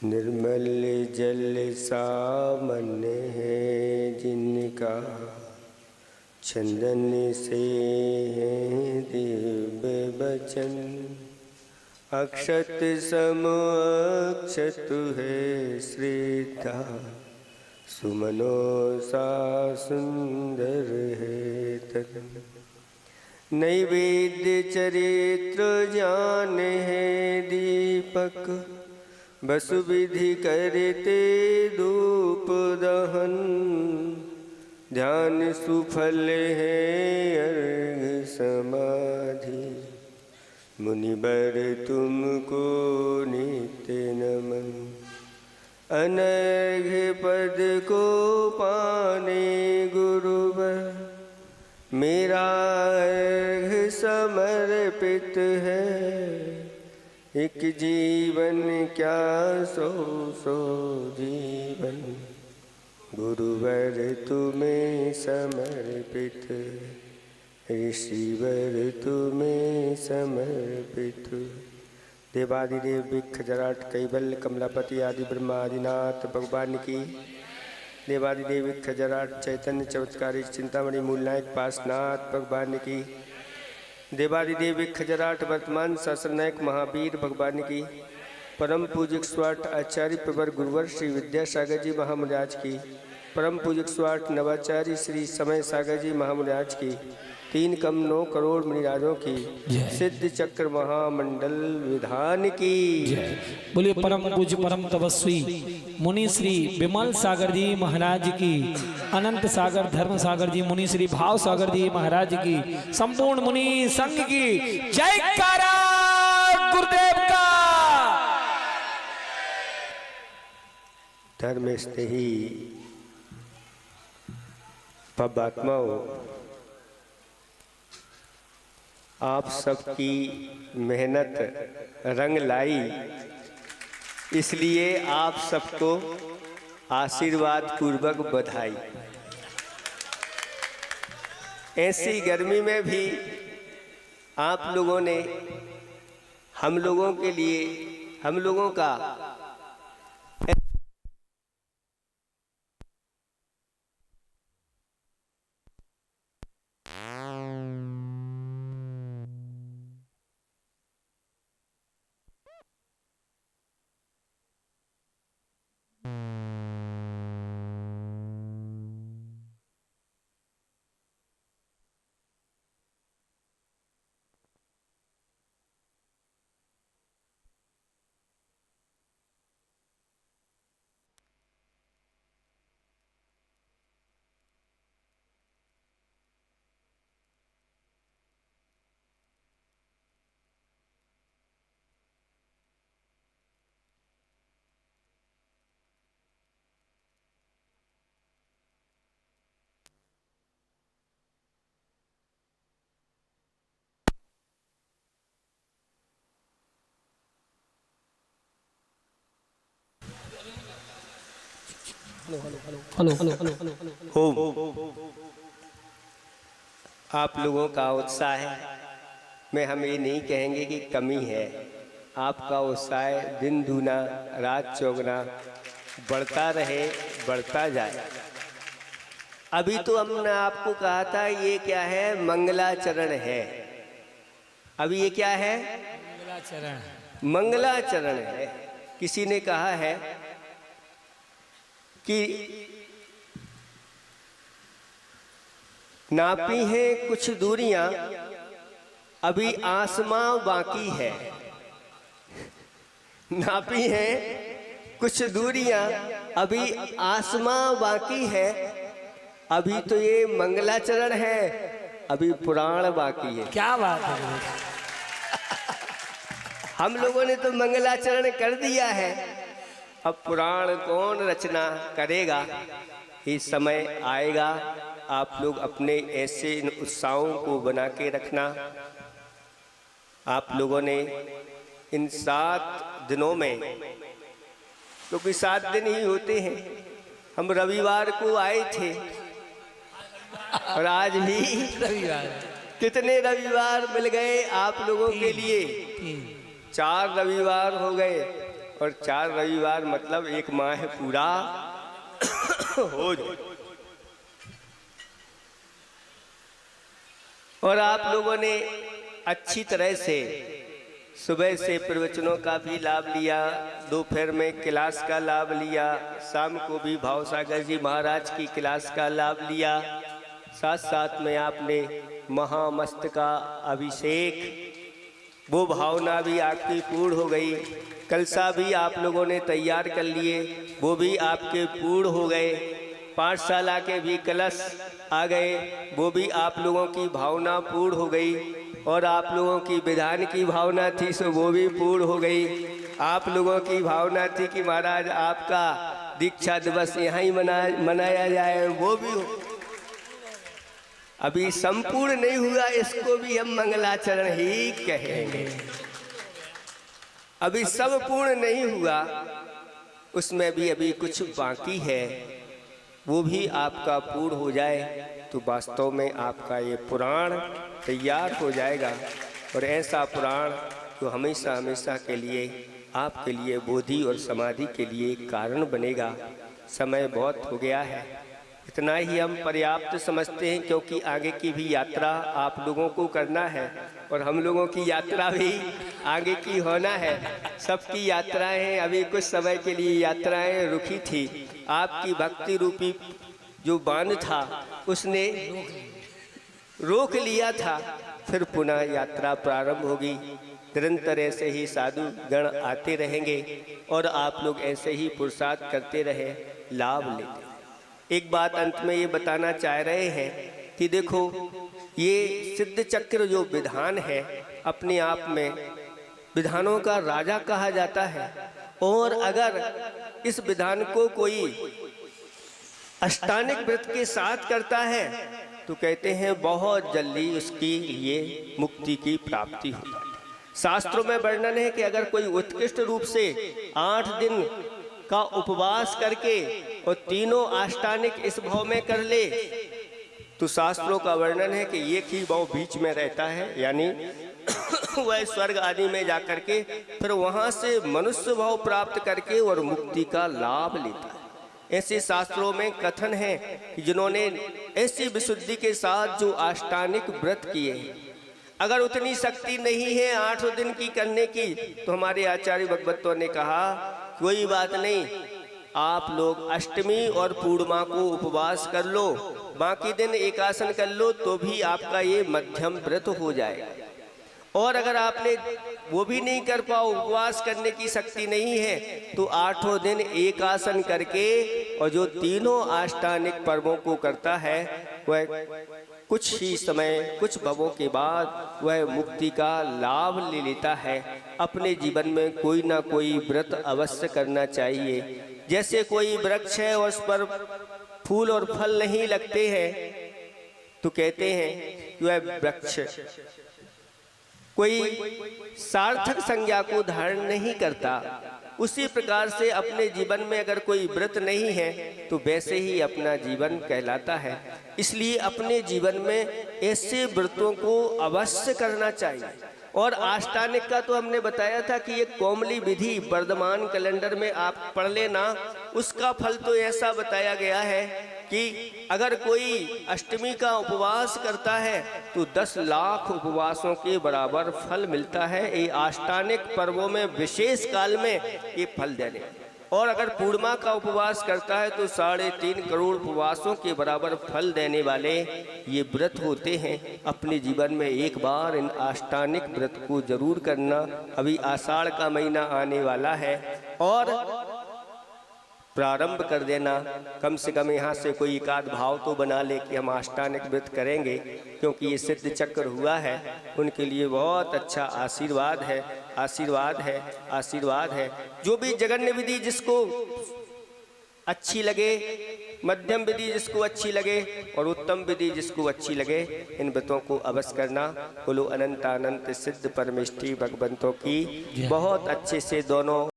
निर्मल जल सामन है जिनका, चंदन से है दिव्य बचन। अक्षत सम अक्षत है श्रद्धा, सुमनों सा सुंदर है तन। नैवेद्य चरित्र ज्ञान है दीपक, वसु विधि करते धूप दहन। ध्यान सुफल है अर्घ समाधि, मुनिवर तुमको नित्य नमन। अनर्घ पद को पाने गुरुवर, मेरा अर्घ समर्पित है। एक जीवन क्या सौ सौ जीवन, गुरुवर तुम्हें समर्पित। ऋषिवर तुम्हें समर्पित। देवादिदेव विख जराट कैवल्य कमलापति आदि ब्रह्मा आदिनाथ भगवान की। देवादिदेव विख जराट चैतन्य चमत्कारी चिंतामणि मूलनायक पासनाथ भगवान की। देवादिदेव विख जराट वर्तमान शासननायक महावीर भगवान की। परम पूज्य स्वाट आचार्य प्रवर गुरुवर श्री विद्यासागर जी महामुराज की। परम पूज्य स्वाट नवाचार्य श्री समय सागर जी महामुराज की। 3 कम 9 करोड़ मुनिराजों की। सिद्ध चक्र महामंडल विधान की। बोलिए परम पूज्य परम तपस्वी मुनि श्री विमल सागर जी महाराज की। अनंत सागर धर्म सागर जी मुनि श्री भाव सागर जी महाराज की। संपूर्ण मुनि संघ की जयकारा गुरुदेव का। धर्म स्नेही पबात्माओं, आप सबकी मेहनत रंग लाई, इसलिए आप सबको आशीर्वाद पूर्वक बधाई। ऐसी गर्मी में भी आप लोगों ने हम लोगों के लिए, हम लोगों का आप लोगों का उत्साह है, मैं हम ये नहीं कहेंगे कि कमी है। आपका उत्साह दिन दूना रात चौगुना बढ़ता रहे, बढ़ता जाए। अभी तो हमने आपको कहा था ये क्या है, मंगलाचरण है। अभी ये क्या है, मंगलाचरण। मंगलाचरण है। किसी ने कहा है कि नापी है कुछ दूरियां, अभी आसमां बाकी है। नापी है कुछ दूरियां, अभी आसमां बाकी है। अभी तो ये मंगलाचरण है, अभी पुराण बाकी है। क्या बात है। हम लोगों ने तो मंगलाचरण कर दिया है, अब पुराण कौन रचना करेगा। ये समय आएगा, आप लोग अपने ऐसे इन उत्साहों को बना के रखना। आप लोगों ने इन 7 दिनों में, क्योंकि 7 दिन ही होते हैं, हम रविवार को आए थे और आज भी रविवार। कितने रविवार मिल गए आप लोगों के लिए। 4 रविवार हो गए। और 4 रविवार मतलब 1 माह पूरा हो जाए। और आप लोगों ने अच्छी तरह से सुबह से प्रवचनों का भी लाभ लिया, दोपहर में क्लास का लाभ लिया, शाम को भी भाव सागर जी महाराज की क्लास का लाभ लिया। साथ साथ में आपने महामस्त का अभिषेक, वो भावना भी आपकी पूर्ण हो गई। कलसा भी आप लोगों ने तैयार कर लिए, वो भी आपके पूर्ण हो गए। पाठशाला के भी कलश आ गए, वो भी आप लोगों की भावना पूर्ण हो गई। और आप लोगों की विधान की भावना थी सो वो भी पूर्ण हो गई। आप लोगों की भावना थी कि महाराज आपका दीक्षा दिवस यहाँ ही मनाया जाए, वो भी हो। अभी संपूर्ण नहीं हुआ, इसको भी हम मंगलाचरण ही कहेंगे। अभी सब पूर्ण नहीं हुआ, उसमें भी अभी कुछ बाकी है, वो भी आपका पूर्ण हो जाए तो वास्तव में आपका ये पुराण तैयार हो जाएगा। और ऐसा पुराण जो हमेशा हमेशा के लिए आपके लिए बोधि और समाधि के लिए कारण बनेगा। समय बहुत हो गया है, इतना ही हम पर्याप्त समझते हैं, क्योंकि आगे की भी यात्रा आप लोगों को करना है और हम लोगों की यात्रा भी आगे की होना है। सबकी यात्राएं अभी कुछ समय के लिए यात्राएं रुकी थी। आपकी भक्ति रूपी जो बांध था उसने रोक लिया था, फिर पुनः यात्रा प्रारंभ होगी। निरंतर ऐसे ही साधु गण आते रहेंगे और आप लोग ऐसे ही पुरुषार्थ करते रहे, लाभ लेते। एक बात अंत में ये बताना चाह रहे हैं कि देखो, ये सिद्ध चक्र जो विधान है अपने आप में विधानों का राजा कहा जाता है। और अगर इस विधान को कोई अष्टांगिक व्रत के साथ करता है तो कहते हैं बहुत जल्दी उसकी ये मुक्ति की प्राप्ति होती है। शास्त्रों में वर्णन है कि अगर कोई उत्कृष्ट रूप से 8 दिन का उपवास करके और तीनों अष्टांगिक इस भाव में कर ले तो शास्त्रों का वर्णन है कि एक ही भाव बीच में रहता है, यानी वह स्वर्ग आदि में जाकर के फिर वहां से मनुष्य भाव प्राप्त करके और मुक्ति का लाभ लेता है। ऐसे शास्त्रों में कथन है कि जिन्होंने ऐसी विशुद्धि के साथ जो अष्टांगिक व्रत किए, अगर उतनी शक्ति नहीं है 8 दिन की करने की, तो हमारे आचार्य भगवतों ने कहा कोई बात नहीं, आप लोग अष्टमी और पूर्णिमा को उपवास कर लो, बाकी दिन एकासन कर लो, तो भी आपका ये मध्यम व्रत हो जाएगा। और अगर आपने वो भी नहीं कर पाओ, उपवास करने की शक्ति नहीं है, तो 8 दिन एकासन करके और जो तीनों अष्टांगिक पर्वों को करता है वह कुछ ही समय, कुछ भवों के बाद वह मुक्ति का लाभ ले लेता है। अपने जीवन में कोई ना कोई व्रत अवश्य करना चाहिए। जैसे कोई वृक्ष है और उस पर फूल और फल नहीं लगते हैं तो कहते हैं कि वह वृक्ष कोई सार्थक संज्ञा को धारण नहीं करता। उसी प्रकार से अपने जीवन में अगर कोई व्रत नहीं है तो वैसे ही अपना जीवन कहलाता है। इसलिए अपने जीवन में ऐसे व्रतों को अवश्य करना चाहिए। और अष्टांगिक का तो हमने बताया था कि ये कोमली विधि वर्धमान कैलेंडर में आप पढ़ लेना, उसका फल तो ऐसा बताया गया है कि अगर कोई अष्टमी का उपवास करता है तो 10 लाख उपवासों के बराबर फल मिलता है। ये अष्टांगिक पर्वों में विशेष काल में ये फल देने। और अगर पूर्णिमा का उपवास करता है तो 3.5 करोड़ उपवासों के बराबर फल देने वाले ये व्रत होते हैं। अपने जीवन में एक बार इन अष्टांगिक व्रत को जरूर करना। अभी आषाढ़ का महीना आने वाला है और प्रारंभ कर देना। कम से कम यहाँ से कोई एकाध भाव तो बना ले कि हम अष्टांगिक व्रत करेंगे, क्योंकि ये सिद्ध चक्र हुआ है उनके लिए बहुत अच्छा आशीर्वाद है, आशीर्वाद है, आशीर्वाद है। जो भी जगन्य विधि जिसको अच्छी लगे, मध्यम विधि जिसको अच्छी लगे और उत्तम विधि जिसको अच्छी लगे, इन व्रतों को अवश्य करना। बोलो अनंत अनंत सिद्ध परमेष्ठी भगवंतों की बहुत अच्छे से दोनों